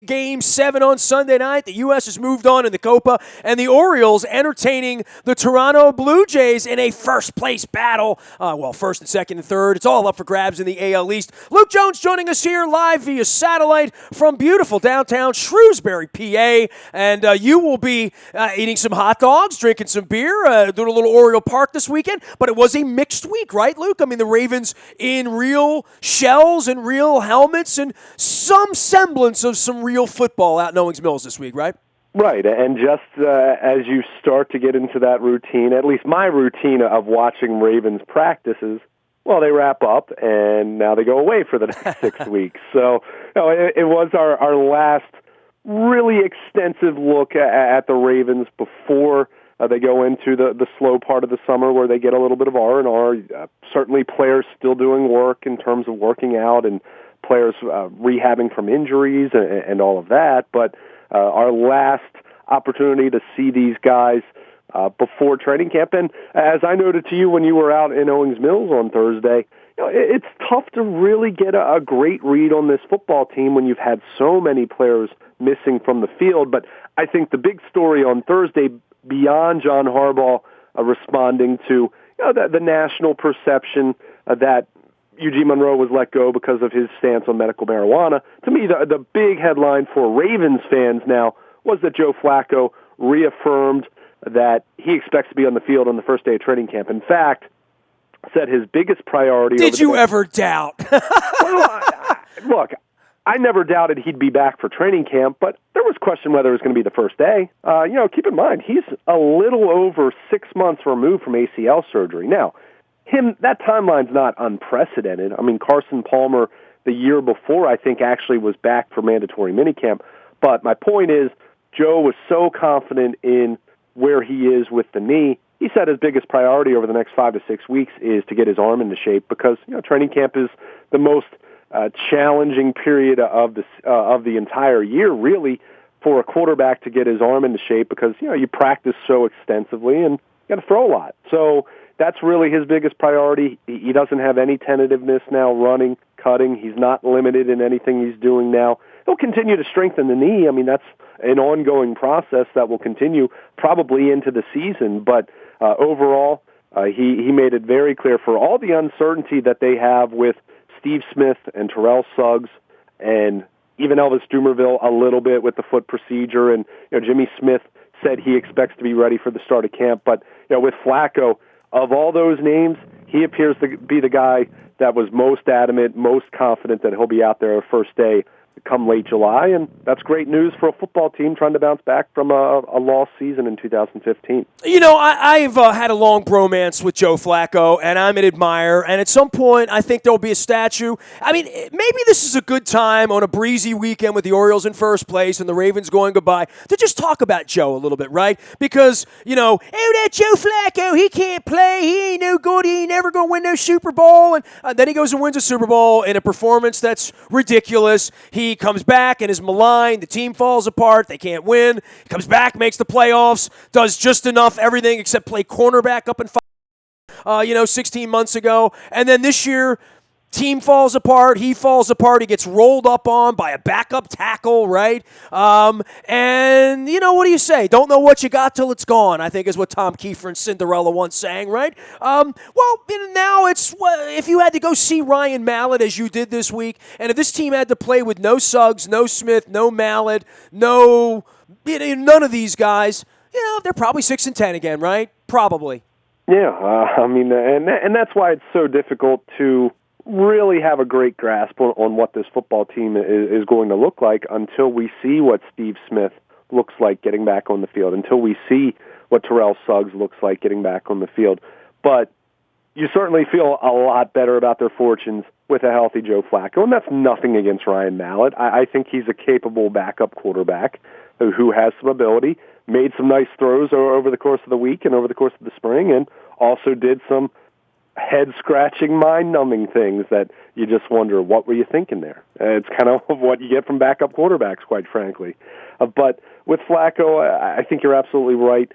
Game 7 on Sunday night. The U.S. has moved on in the Copa, and the Orioles entertaining the Toronto Blue Jays in a first-place battle. First and second and third. It's all up for grabs in the AL East. Luke Jones joining us here live via satellite from beautiful downtown Shrewsbury, PA, and you will be eating some hot dogs, drinking some beer, doing a little Oriole Park this weekend, but it was a mixed week, right, Luke? I mean, the Ravens in real shells and real helmets and some semblance of some real football out in Owings Mills this week, right? Right, and just as you start to get into that routine, at least my routine of watching Ravens practices, well, they wrap up, and now they go away for the next 6 weeks. So it was our last really extensive look at the Ravens before they go into the slow part of the summer where they get a little bit of R&R. Certainly players still doing work in terms of working out and players rehabbing from injuries and all of that, but our last opportunity to see these guys before training camp. And as I noted to you when you were out in Owings Mills on Thursday, it's tough to really get a great read on this football team when you've had so many players missing from the field. But I think the big story on Thursday, beyond John Harbaugh responding to the national perception that Eugene Monroe was let go because of his stance on medical marijuana. To me, the big headline for Ravens fans now was that Joe Flacco reaffirmed that he expects to be on the field on the first day of training camp. In fact, said his biggest priority... Did you ever doubt? Look, I never doubted he'd be back for training camp, but there was question whether it was going to be the first day. Keep in mind, he's a little over 6 months removed from ACL surgery. Now, that timeline's not unprecedented. I mean, Carson Palmer, the year before, I think actually was back for mandatory minicamp. But my point is, Joe was so confident in where he is with the knee. He said his biggest priority over the next 5 to 6 weeks is to get his arm into shape because training camp is the most challenging period of the entire year, really, for a quarterback to get his arm into shape because you practice so extensively and you got to throw a lot. So that's really his biggest priority. He doesn't have any tentativeness now running, cutting. He's not limited in anything he's doing now. He'll continue to strengthen the knee. I mean, that's an ongoing process that will continue probably into the season. But overall, he made it very clear for all the uncertainty that they have with Steve Smith and Terrell Suggs and even Elvis Dumervil a little bit with the foot procedure. And Jimmy Smith said he expects to be ready for the start of camp. But with Flacco, of all those names, he appears to be the guy that was most adamant, most confident that he'll be out there first day come late July, and that's great news for a football team trying to bounce back from a lost season in 2015. I've had a long bromance with Joe Flacco, and I'm an admirer, and at some point I think there'll be a statue. I mean, maybe this is a good time on a breezy weekend with the Orioles in first place and the Ravens going goodbye to just talk about Joe a little bit, right? Because, oh, that Joe Flacco, he can't play, he ain't no good, he ain't never going to win no Super Bowl, and then he goes and wins a Super Bowl in a performance that's ridiculous. He comes back and is maligned. The team falls apart. They can't win. He comes back, makes the playoffs, does just enough everything except play cornerback up in 16 months ago. And then this year, team falls apart. He falls apart. He gets rolled up on by a backup tackle, right? And, what do you say? Don't know what you got till it's gone, I think is what Tom Kiefer and Cinderella once sang, right? Now it's, if you had to go see Ryan Mallett as you did this week, and if this team had to play with no Suggs, no Smith, no Mallett, none of these guys, they're probably 6-10 again, right? Probably. Yeah, and that's why it's so difficult to really have a great grasp on what this football team is going to look like until we see what Steve Smith looks like getting back on the field, until we see what Terrell Suggs looks like getting back on the field. But you certainly feel a lot better about their fortunes with a healthy Joe Flacco, and that's nothing against Ryan Mallett. I think he's a capable backup quarterback who has some ability, made some nice throws over the course of the week and over the course of the spring, and also did some head-scratching, mind-numbing things that you just wonder, what were you thinking there? It's kind of what you get from backup quarterbacks, quite frankly. But with Flacco, I think you're absolutely right.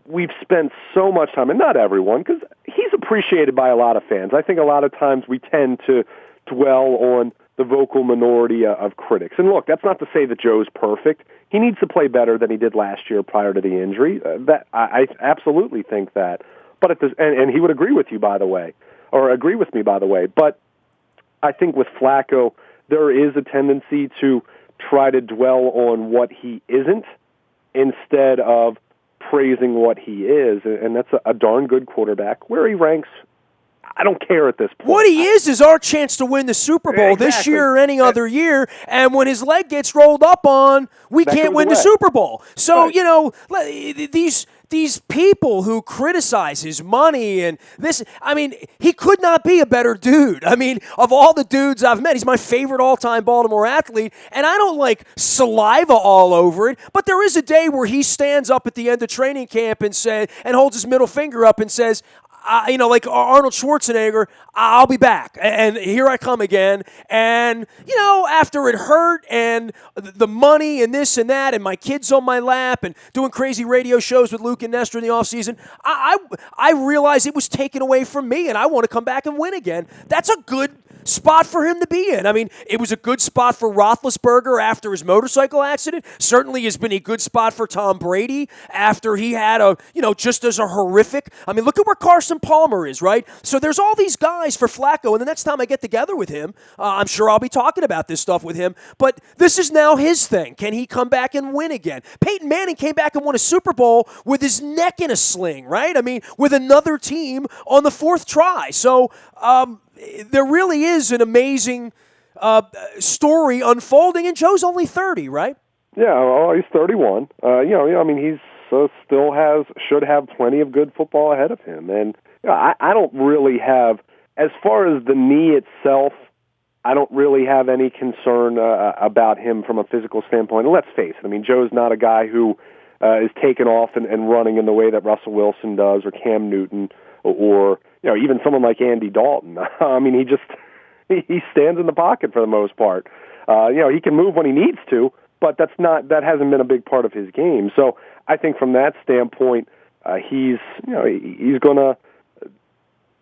We've spent so much time, and not everyone, because he's appreciated by a lot of fans. I think a lot of times we tend to dwell on the vocal minority of critics. And look, that's not to say that Joe's perfect. He needs to play better than he did last year prior to the injury. That I absolutely think that. But and he would agree with you, by the way, or agree with me, by the way. But I think with Flacco, there is a tendency to try to dwell on what he isn't instead of praising what he is, and that's a darn good quarterback. Where he ranks, I don't care at this point. What he is our chance to win the Super Bowl this year or any other year, and when his leg gets rolled up on, we can't win the Super Bowl. So, these people who criticize his money and this, I mean, he could not be a better dude. I mean, of all the dudes I've met, he's my favorite all-time Baltimore athlete, and I don't like saliva all over it, but there is a day where he stands up at the end of training camp and holds his middle finger up and says, like Arnold Schwarzenegger, I'll be back, and here I come again. And, after it hurt and the money and this and that and my kids on my lap and doing crazy radio shows with Luke and Nestor in the offseason, I realized it was taken away from me, and I want to come back and win again. That's a good spot for him to be in. I mean, it was a good spot for Roethlisberger after his motorcycle accident. Certainly has been a good spot for Tom Brady after he had just as a horrific. I mean, look at where Carson Palmer is, right? So there's all these guys for Flacco, and the next time I get together with him, I'm sure I'll be talking about this stuff with him, but this is now his thing. Can he come back and win again? Peyton Manning came back and won a Super Bowl with his neck in a sling, right? I mean, with another team on the fourth try. So, there really is an amazing story unfolding, and Joe's only 30, right? Yeah, well, he's 31. I mean, he's should have plenty of good football ahead of him. And I don't really have, as far as the knee itself, I don't really have any concern about him from a physical standpoint. And let's face it, I mean, Joe's not a guy who is taking off and running in the way that Russell Wilson does or Cam Newton or even someone like Andy Dalton. I mean, he stands in the pocket for the most part. He can move when he needs to, but that hasn't been a big part of his game. So I think from that standpoint, he's going to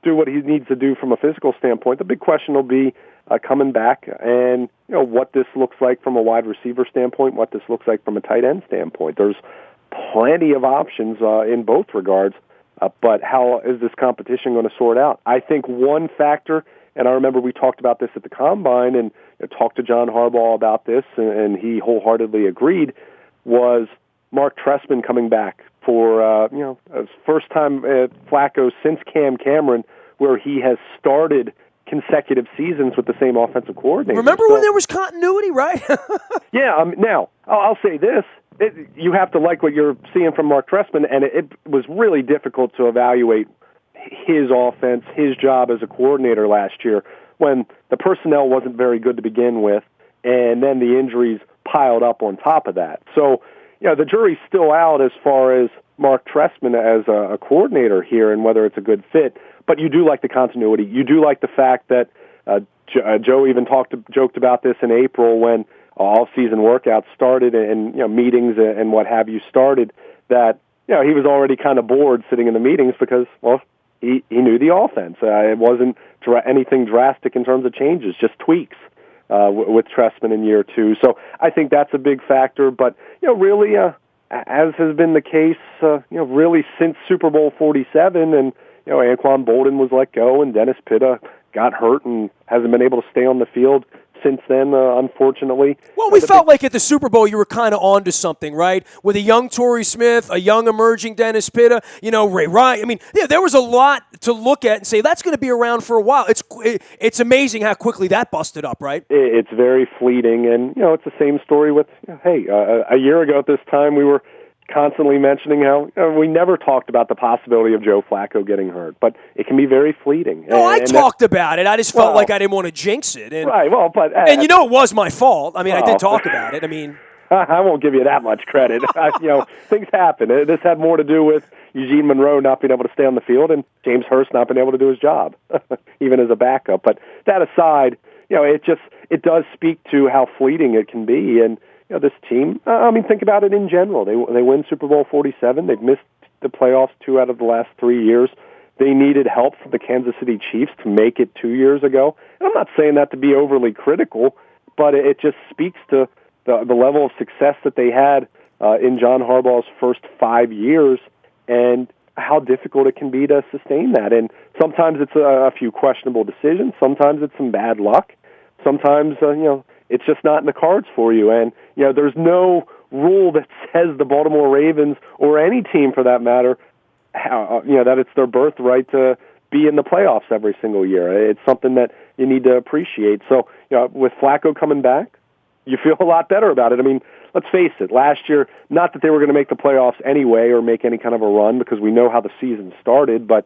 do what he needs to do from a physical standpoint. The big question will be coming back and what this looks like from a wide receiver standpoint, what this looks like from a tight end standpoint. There's plenty of options in both regards. But how is this competition going to sort out? I think one factor, and I remember we talked about this at the Combine and talked to John Harbaugh about this, and he wholeheartedly agreed, was Mark Trestman coming back for, his first time at Flacco since Cam Cameron, where he has started consecutive seasons with the same offensive coordinator. Remember when there was continuity, right? Yeah, now, I'll say this. You have to like what you're seeing from Mark Trestman, and it was really difficult to evaluate his offense, his job as a coordinator last year when the personnel wasn't very good to begin with, and then the injuries piled up on top of that. So, the jury's still out as far as Mark Trestman as a coordinator here and whether it's a good fit, but you do like the continuity. You do like the fact that Joe even joked about this in April when all-season workouts started and meetings and what have you started, that he was already kind of bored sitting in the meetings because, well, he knew the offense. It wasn't anything drastic in terms of changes, just tweaks with Trestman in year two. So I think that's a big factor. But really, as has been the case, really since Super Bowl 47, and Anquan Bolden was let go, and Dennis Pitta got hurt and hasn't been able to stay on the field since then, unfortunately. Well, we felt like at the Super Bowl you were kind of onto something, right? With a young Torrey Smith, a young emerging Dennis Pitta, Ray Ryan. I mean, there was a lot to look at and say that's going to be around for a while. It's amazing how quickly that busted up, right? It's very fleeting, and it's the same story with a year ago at this time we were constantly mentioning how we never talked about the possibility of Joe Flacco getting hurt, but it can be very fleeting. No, I talked about it. I just felt like I didn't want to jinx it. And, right, well, but... and it was my fault. I mean, I did talk about it. I mean... I won't give you that much credit. Things happen. This had more to do with Eugene Monroe not being able to stay on the field and James Hurst not being able to do his job, even as a backup. But that aside, it does speak to how fleeting it can be. And this team, think about it in general. They win Super Bowl 47. They've missed the playoffs 2 out of the last 3 years. they needed help from the Kansas City Chiefs to make it 2 years ago. And I'm not saying that to be overly critical, but it just speaks to the level of success that they had in John Harbaugh's first 5 years and how difficult it can be to sustain that. And sometimes it's a few questionable decisions. Sometimes it's some bad luck. Sometimes, it's just not in the cards for you. And, there's no rule that says the Baltimore Ravens or any team for that matter, that it's their birthright to be in the playoffs every single year. It's something that you need to appreciate. So, with Flacco coming back, you feel a lot better about it. I mean, let's face it, last year, not that they were going to make the playoffs anyway or make any kind of a run because we know how the season started, but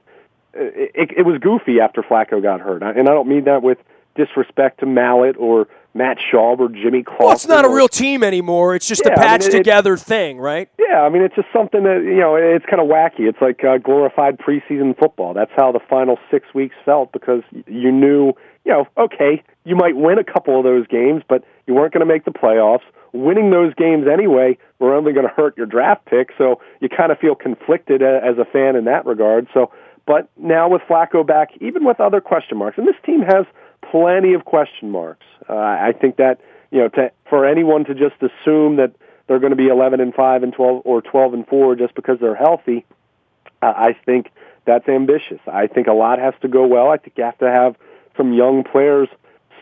it was goofy after Flacco got hurt. And I don't mean that with disrespect to Mallett or Matt Schaub or Jimmy Clausen. Well, it's not a real team anymore. It's just a patched-together thing, right? Yeah, I mean, it's just something that, it's kind of wacky. It's like glorified preseason football. That's how the final 6 weeks felt because you knew, okay, you might win a couple of those games, but you weren't going to make the playoffs. Winning those games anyway were only going to hurt your draft pick, so you kind of feel conflicted as a fan in that regard. So, but now with Flacco back, even with other question marks, and this team has plenty of question marks. I think that for anyone to just assume that they're going to be 11-5 and 12 or 12-4 just because they're healthy, I think that's ambitious. I think a lot has to go well. I think you have to have some young players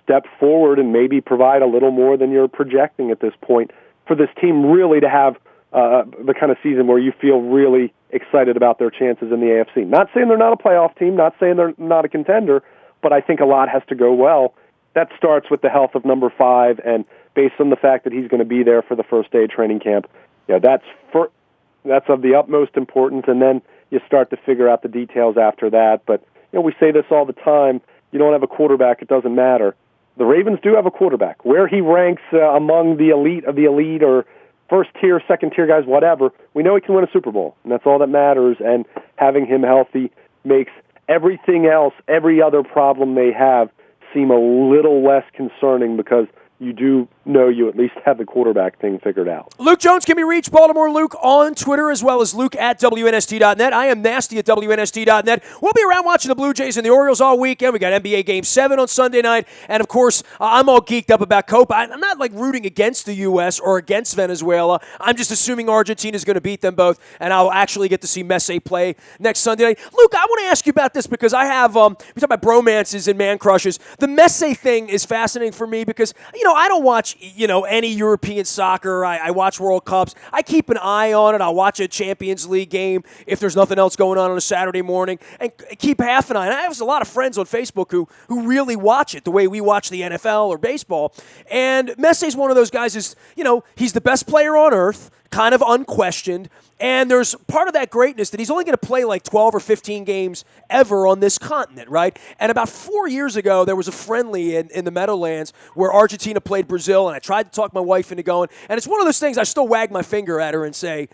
step forward and maybe provide a little more than you're projecting at this point for this team really to have the kind of season where you feel really excited about their chances in the AFC. Not saying they're not a playoff team, not saying they're not a contender, but I think a lot has to go well. That starts with the health of number 5, and based on the fact that he's going to be there for the first day of training camp, that's of the utmost importance, and then you start to figure out the details after that. But we say this all the time, you don't have a quarterback, it doesn't matter. The Ravens do have a quarterback. Where he ranks among the elite of the elite or first-tier, second-tier guys, whatever, we know he can win a Super Bowl, and that's all that matters, and having him healthy makes everything else, every other problem they have, seem a little less concerning because you do know you at least have the quarterback thing figured out. Luke Jones can be reached, Baltimore Luke, on Twitter, as well as Luke at WNST.net. I am Nasty at WNST.net. We'll be around watching the Blue Jays and the Orioles all weekend. We got NBA Game 7 on Sunday night. And, of course, I'm all geeked up about Copa. I'm not, rooting against the U.S. or against Venezuela. I'm just assuming Argentina is going to beat them both, and I'll actually get to see Messi play next Sunday night. Luke, I want to ask you about this because I have, we talk about bromances and man crushes. The Messi thing is fascinating for me because, I don't watch, any European soccer. I watch World Cups. I keep an eye on it. I'll watch a Champions League game if there's nothing else going on a Saturday morning and keep half an eye. And I have a lot of friends on Facebook who really watch it the way we watch the NFL or baseball. And Messi's one of those guys he's the best player on earth, kind of unquestioned. And there's part of that greatness that he's only going to play 12 or 15 games ever on this continent, right? And about 4 years ago, there was a friendly in the Meadowlands where Argentina played Brazil, and I tried to talk my wife into going. And it's one of those things I still wag my finger at her and say,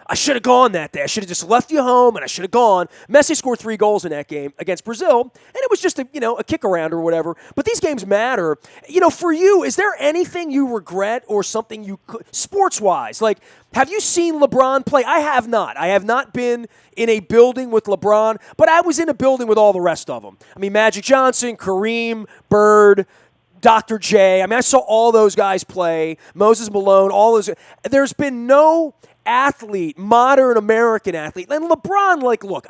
I should have gone that day. I should have just left you home, and I should have gone. Messi scored 3 goals in that game against Brazil, and it was just a kick around or whatever. But these games matter. For you, is there anything you regret or something you could, sports-wise? Have you seen LeBron play? I have not. I have not been in a building with LeBron, but I was in a building with all the rest of them. I mean, Magic Johnson, Kareem, Bird, Dr. J. I mean, I saw all those guys play. Moses Malone, all those. There's been no athlete, modern American athlete. And LeBron, look,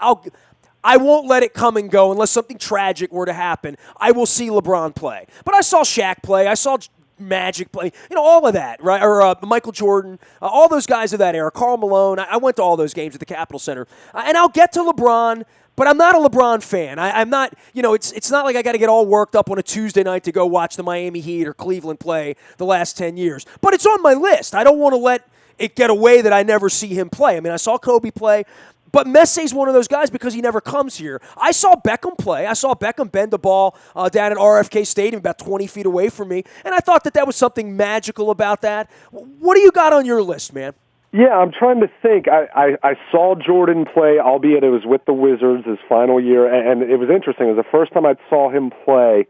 I won't let it come and go unless something tragic were to happen. I will see LeBron play. But I saw Shaq play. I saw Magic play. All of that, right? Or Michael Jordan, all those guys of that era. Karl Malone. I went to all those games at the Capitol Center. And I'll get to LeBron, but I'm not a LeBron fan. I'm not, it's not like I got to get all worked up on a Tuesday night to go watch the Miami Heat or Cleveland play the last 10 years. But it's on my list. I don't want to let it get away that I never see him play. I mean, I saw Kobe play, but Messi's one of those guys because he never comes here. I saw Beckham play. I saw Beckham bend the ball down at RFK Stadium about 20 feet away from me, and I thought that was something magical about that. What do you got on your list, man? Yeah, I'm trying to think. I saw Jordan play, albeit it was with the Wizards his final year, and it was interesting. It was the first time I saw him play,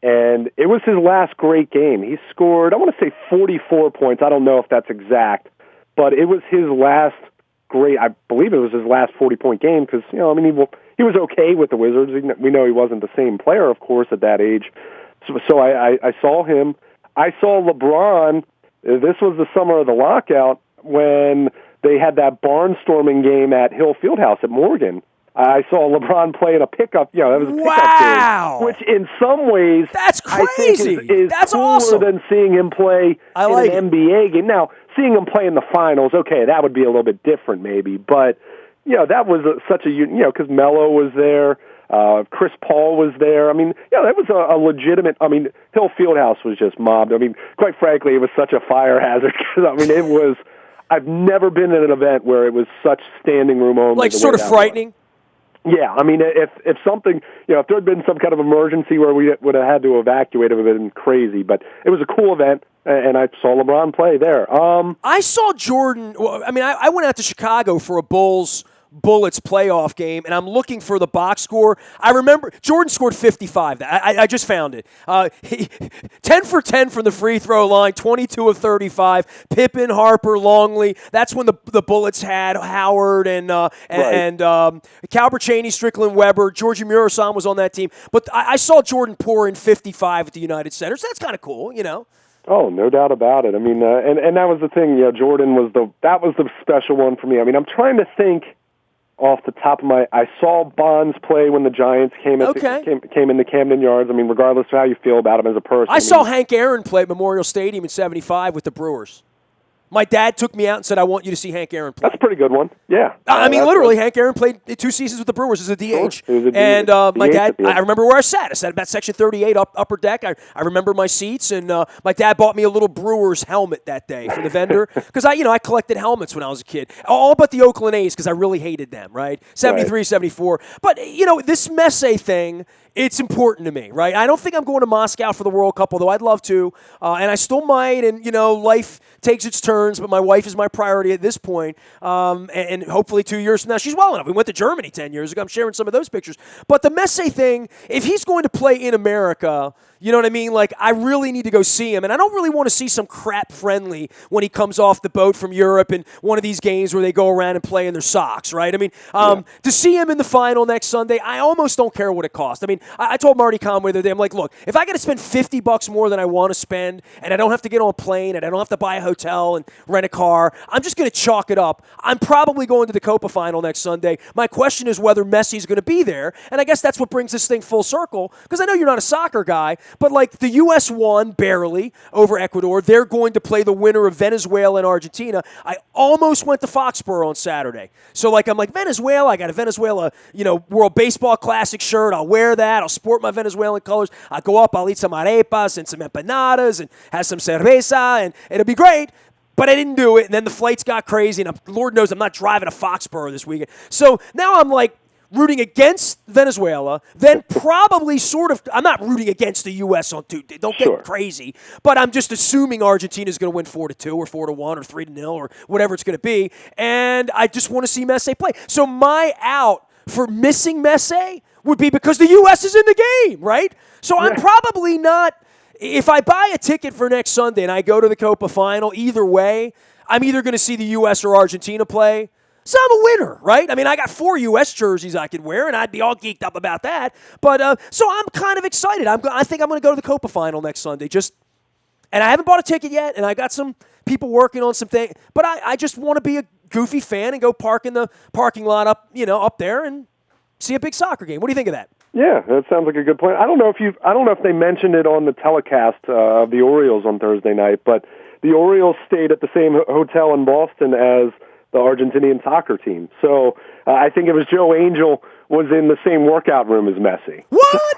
and it was his last great game. He scored, I want to say 44 points. I don't know if that's exact, but it was his last great, I believe it was his last 40-point game because, he was okay with the Wizards. We know he wasn't the same player, of course, at that age. So I saw him. I saw LeBron. This was the summer of the lockout when they had that barnstorming game at Hill Fieldhouse at Morgan. I saw LeBron play in a pickup. That was a pickup game, which in some ways that's crazy. I think is that's cooler awesome. than seeing him play in an NBA game. Now, seeing him play in the finals, okay, that would be a little bit different maybe, but that was such a because Melo was there. Chris Paul was there. I mean, that was a legitimate. I mean, Hill Fieldhouse was just mobbed. I mean, quite frankly, it was such a fire hazard. I mean, it was. I've never been at an event where it was such standing room only. Like sort of frightening. Yeah, I mean, if something, if there had been some kind of emergency where we would have had to evacuate, it would have been crazy. But it was a cool event, and I saw LeBron play there. I saw Jordan. I mean, I went out to Chicago for a Bullets playoff game, and I'm looking for the box score. I remember Jordan scored 55. I just found it. 10 for 10 from the free throw line, 22 of 35. Pippen, Harper, Longley. That's when the Bullets had Howard and Calbert Chaney, Strickland, Weber. Georgie Murasan was on that team. But I saw Jordan pour in 55 at the United Center, so that's kind of cool, Oh, no doubt about it. I mean, and that was the thing. Jordan was the special one for me. I mean, I'm trying to think. Off the top of I saw Bonds play when the Giants came into Camden Yards. I mean, regardless of how you feel about him as a person. I saw Hank Aaron play at Memorial Stadium in '75 with the Brewers. My dad took me out and said, I want you to see Hank Aaron play. That's a pretty good one. Yeah. I mean, literally, Hank Aaron played 2 seasons with the Brewers as a DH. Sure. And my dad, I remember where I sat. I sat about Section 38, upper deck. I remember my seats, and my dad bought me a little Brewers helmet that day from the vendor because I collected helmets when I was a kid. All but the Oakland A's because I really hated them, right? 73, 74. But, this Messe thing, it's important to me, right? I don't think I'm going to Moscow for the World Cup, although I'd love to, and I still might, and, life takes its turns, but my wife is my priority at this point, and hopefully 2 years from now, she's well enough. We went to Germany 10 years ago. I'm sharing some of those pictures. But the Messe thing, if he's going to play in America, you know what I mean? Like, I really need to go see him, and I don't really want to see some crap friendly when he comes off the boat from Europe in one of these games where they go around and play in their socks, right? I mean, to see him in the final next Sunday, I almost don't care what it costs. I mean, I told Marty Conway the other day, I'm like, look, if I got to spend $50 more than I want to spend, and I don't have to get on a plane, and I don't have to buy a hotel and rent a car, I'm just going to chalk it up. I'm probably going to the Copa final next Sunday. My question is whether Messi's going to be there, and I guess that's what brings this thing full circle, because I know you're not a soccer guy, but like the U.S. won barely over Ecuador. They're going to play the winner of Venezuela and Argentina. I almost went to Foxborough on Saturday. So I'm like, Venezuela, I got a Venezuela, World Baseball Classic shirt. I'll wear that. I'll sport my Venezuelan colors. I'll go up, I'll eat some arepas and some empanadas and have some cerveza, and it'll be great. But I didn't do it, and then the flights got crazy, and Lord knows I'm not driving to Foxborough this weekend. So now I'm like, rooting against Venezuela, then probably I'm not rooting against the U.S. on two. Don't get crazy. But I'm just assuming Argentina's going to win 4-2 or 4-1 or 3-0 or whatever it's going to be. And I just want to see Messi play. So my out for missing Messi would be because the U.S. is in the game, right? So I'm probably not, if I buy a ticket for next Sunday and I go to the Copa final, either way, I'm either going to see the U.S. or Argentina play. So I'm a winner, right? I mean, I got 4 U.S. jerseys I could wear, and I'd be all geeked up about that. But so I'm kind of excited. I think I'm going to go to the Copa final next Sunday. And I haven't bought a ticket yet, and I got some people working on some things. But I just want to be a goofy fan and go park in the parking lot up there and see a big soccer game. What do you think of that? Yeah, that sounds like a good plan. I don't know if they mentioned it on the telecast of the Orioles on Thursday night, but the Orioles stayed at the same hotel in Boston as the Argentinian soccer team. So I think it was Joe Angel was in the same workout room as Messi. What?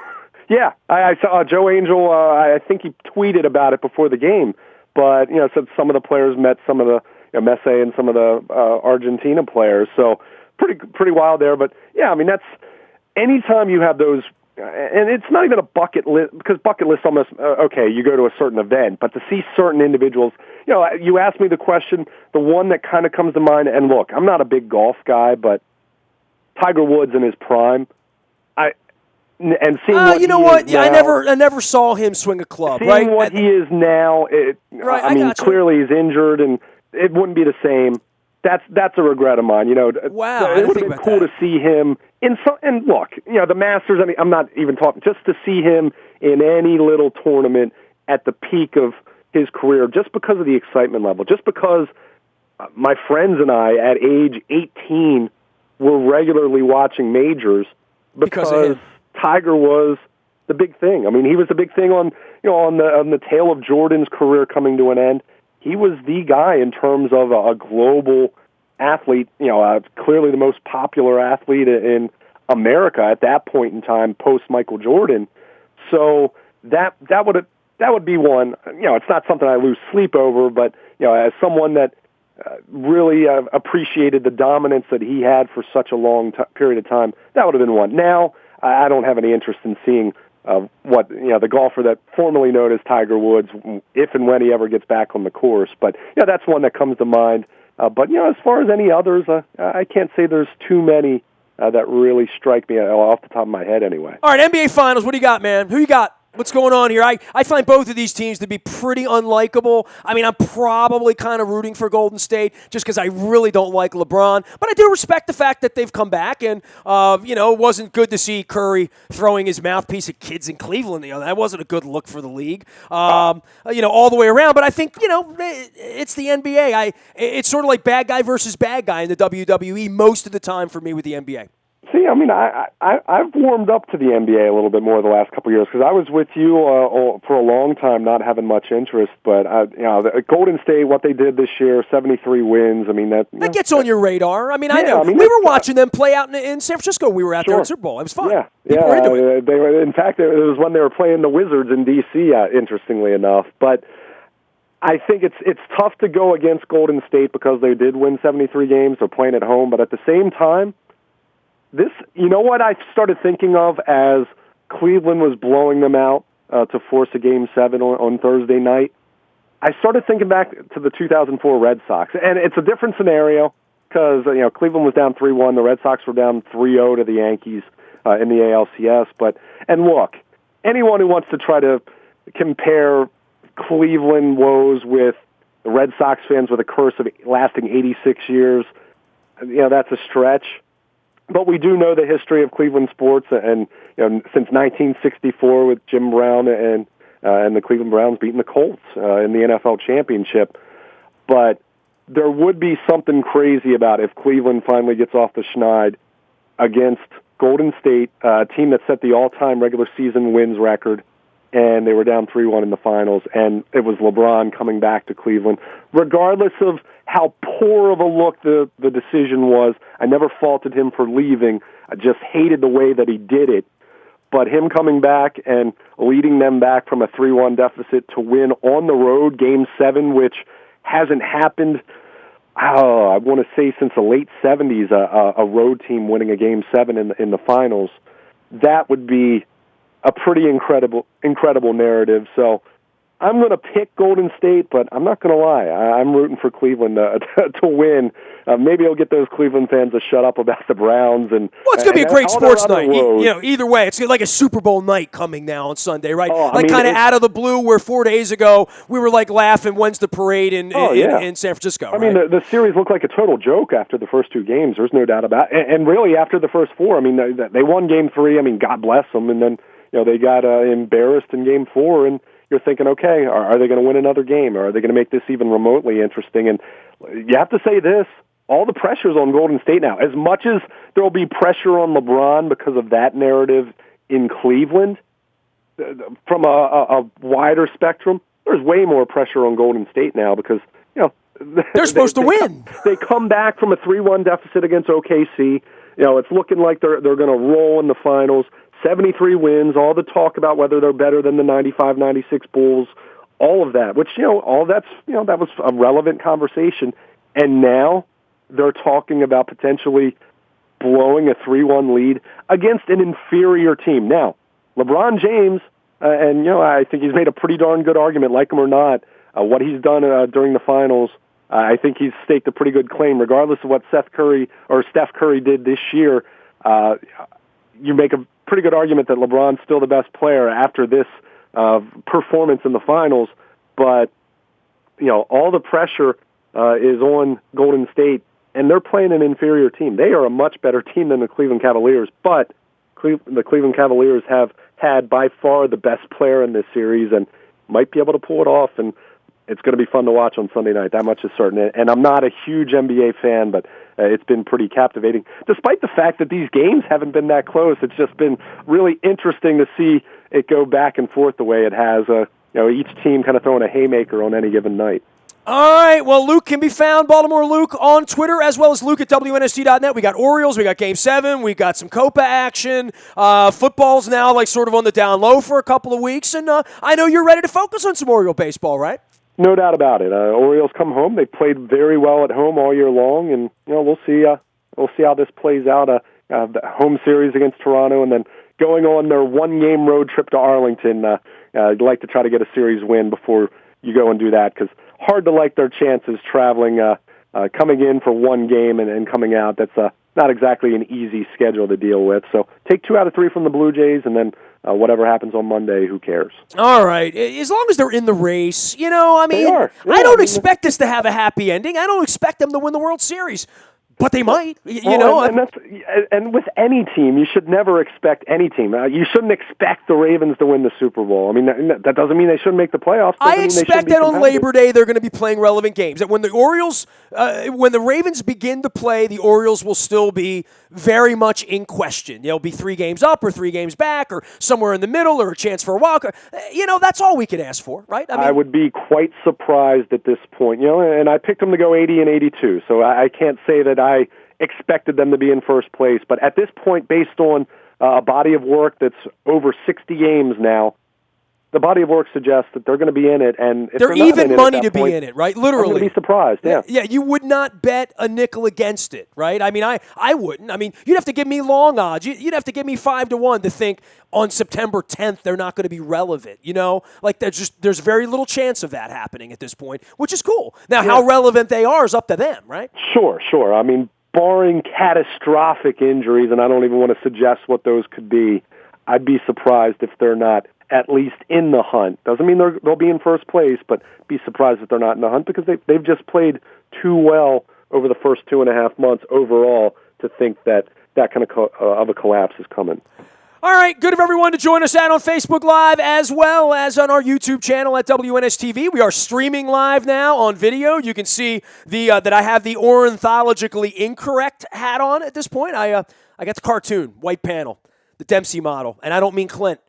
Yeah, I saw Joe Angel. I think he tweeted about it before the game, but said some of the players met some of the Messi and some of the Argentina players. So pretty wild there. But yeah, I mean that's anytime you have those. And it's not even a bucket list, because bucket list almost, okay, you go to a certain event, but to see certain individuals, you asked me the question, the one that kind of comes to mind, and look, I'm not a big golf guy, but Tiger Woods in his prime, and seeing what you know what? Yeah, I never saw him swing a club, seeing right? what he is now, right, I mean, clearly he's injured, and it wouldn't be the same. that's a regret of mine. Wow, I it didn't would think have been about cool that. to see him in some. And look, the Masters. I mean, I'm not even talking just to see him in any little tournament at the peak of his career, just because of the excitement level, just because my friends and I at age 18 were regularly watching majors because Tiger was the big thing. I mean, he was the big thing on the tail of Jordan's career coming to an end. He was the guy in terms of a global athlete, clearly the most popular athlete in America at that point in time, post Michael Jordan. So that would be one. It's not something I lose sleep over, but as someone that really appreciated the dominance that he had for such a long period of time, that would have been one. Now, I don't have any interest in seeing what the golfer that formerly known as Tiger Woods, if and when he ever gets back on the course. But that's one that comes to mind. But as far as any others, I can't say there's too many that really strike me off the top of my head anyway. All right, NBA Finals, what do you got, man? Who you got? What's going on here? I find both of these teams to be pretty unlikable. I mean, I'm probably kind of rooting for Golden State just because I really don't like LeBron. But I do respect the fact that they've come back. And, it wasn't good to see Curry throwing his mouthpiece at kids in Cleveland. That wasn't a good look for the league, all the way around. But I think, it's the NBA. It's sort of like bad guy versus bad guy in the WWE most of the time for me with the NBA. See, I mean, I've warmed up to the NBA a little bit more the last couple of years because I was with you for a long time, not having much interest. But Golden State, what they did this year, 73 wins. I mean, that gets on your radar. I mean, yeah, I know. I mean, we were watching them play out in San Francisco. We were out there at Super Bowl. It was fun. Yeah, People were into it. They were. In fact, it was when they were playing the Wizards in D.C. Interestingly enough, but I think it's tough to go against Golden State because they did win 73 games. They're playing at home, but at the same time. This, what I started thinking of as Cleveland was blowing them out to force a Game 7 on Thursday night? I started thinking back to the 2004 Red Sox, and it's a different scenario because Cleveland was down 3-1, the Red Sox were down 3-0 to the Yankees in the ALCS. And look, anyone who wants to try to compare Cleveland woes with the Red Sox fans with a curse of lasting 86 years, that's a stretch. But we do know the history of Cleveland sports, and since 1964 with Jim Brown and the Cleveland Browns beating the Colts in the NFL championship. But there would be something crazy about if Cleveland finally gets off the schneid against Golden State, a team that set the all-time regular season wins record, and they were down 3-1 in the finals, and it was LeBron coming back to Cleveland. Regardless of how poor of a look the decision was, I never faulted him for leaving. I just hated the way that he did it. But him coming back and leading them back from a 3-1 deficit to win on the road, Game 7, which hasn't happened, I want to say since the late 70s, a road team winning a Game 7 in the finals, that would be a pretty incredible narrative. So I'm going to pick Golden State, but I'm not going to lie. I'm rooting for Cleveland to win. Maybe I'll get those Cleveland fans to shut up about the Browns. Well, it's going to be a great sports night. Either way, it's like a Super Bowl night coming now on Sunday, right? Kind of out of the blue, where 4 days ago we were like laughing, when's the parade in San Francisco? I mean, the series looked like a total joke after the first two games. There's no doubt about it. And really, after the first four, I mean, they won Game 3. I mean, God bless them. And then they got embarrassed in Game 4, and you're thinking, okay, are they going to win another game? Or are they going to make this even remotely interesting? And you have to say this, all the pressure's on Golden State now. As much as there will be pressure on LeBron because of that narrative in Cleveland, from a wider spectrum, there's way more pressure on Golden State now because, they're supposed to win. They come back from a 3-1 deficit against OKC. It's looking like they're going to roll in the finals. 73 wins, all the talk about whether they're better than the 95-96 Bulls, all of that, which, all that's, that was a relevant conversation. And now they're talking about potentially blowing a 3-1 lead against an inferior team. Now, LeBron James, and, I think he's made a pretty darn good argument, like him or not, what he's done during the finals, I think he's staked a pretty good claim, regardless of what Steph Curry did this year. You make a pretty good argument that LeBron's still the best player after this performance in the finals, but all the pressure is on Golden State and they're playing an inferior team. They are a much better team than the Cleveland Cavaliers, but the Cleveland Cavaliers have had by far the best player in this series and might be able to pull it off, and it's going to be fun to watch on Sunday night. That much is certain. And I'm not a huge NBA fan, but it's been pretty captivating. Despite the fact that these games haven't been that close, it's just been really interesting to see it go back and forth the way it has. Each team kind of throwing a haymaker on any given night. All right, well, Luke can be found, Baltimore Luke, on Twitter, as well as Luke at WNST.net. We got Orioles, we got Game 7, we got some Copa action. Football's now like sort of on the down low for a couple of weeks, and I know you're ready to focus on some Oriole baseball, right? No doubt about it. Orioles come home. They played very well at home all year long, and we'll see how this plays out. The home series against Toronto, and then going on their one-game road trip to Arlington. I'd like to try to get a series win before you go and do that, because hard to like their chances traveling, coming in for one game and coming out. That's not exactly an easy schedule to deal with. So take 2 out of 3 from the Blue Jays, and then whatever happens on Monday, who cares? All right. As long as they're in the race, They are. Yeah, I don't expect this to have a happy ending. I don't expect them to win the World Series. But they might, And with any team, you should never expect any team. You shouldn't expect the Ravens to win the Super Bowl. I mean, that doesn't mean they shouldn't make the playoffs. I expect that on Labor Day they're going to be playing relevant games. That when the Orioles, when the Ravens begin to play, the Orioles will still be very much in question. They'll be 3 games up or 3 games back or somewhere in the middle or a chance for a walk. That's all we could ask for, right? I would be quite surprised at this point. And I picked them to go 80 and 82, so I can't say that I expected them to be in first place. But at this point, based on a body of work that's over 60 games now, the body of work suggests that they're going to be in it. And if they're not even in it money at that to point, be in it, right? Literally. I'm going to be surprised, yeah. Yeah, you would not bet a nickel against it, right? I mean, I wouldn't. I mean, you'd have to give me long odds. You'd have to give me 5-1 to think on September 10th they're not going to be relevant, Like, there's very little chance of that happening at this point, which is cool. Now, how relevant they are is up to them, right? Sure. I mean, barring catastrophic injuries, and I don't even want to suggest what those could be, I'd be surprised if they're not at least in the hunt. Doesn't mean they'll be in first place, but be surprised if they're not in the hunt, because they've just played too well over the first 2.5 months overall to think that kind of a collapse is coming. All right, good of everyone to join us out on Facebook Live as well as on our YouTube channel at WNSTV. We are streaming live now on video. You can see that I have the ornithologically incorrect hat on at this point. I got the cartoon, white panel, the Dempsey model, and I don't mean Clint.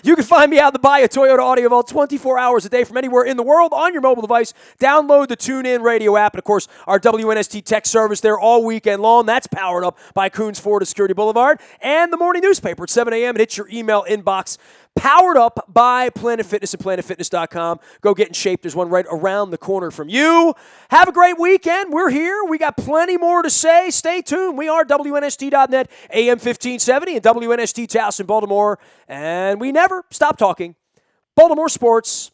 You can find me out in the Bayou Toyota Audio Vault 24 hours a day from anywhere in the world on your mobile device. Download the TuneIn Radio app and, of course, our WNST tech service there all weekend long. That's powered up by Coons Ford at Security Boulevard. And the morning newspaper at 7 a.m. It hits your email inbox. Powered up by Planet Fitness and PlanetFitness.com. Go get in shape. There's one right around the corner from you. Have a great weekend. We're here. We got plenty more to say. Stay tuned. We are WNST.net, AM 1570, and WNST Taos in Baltimore. And we never stop talking Baltimore sports.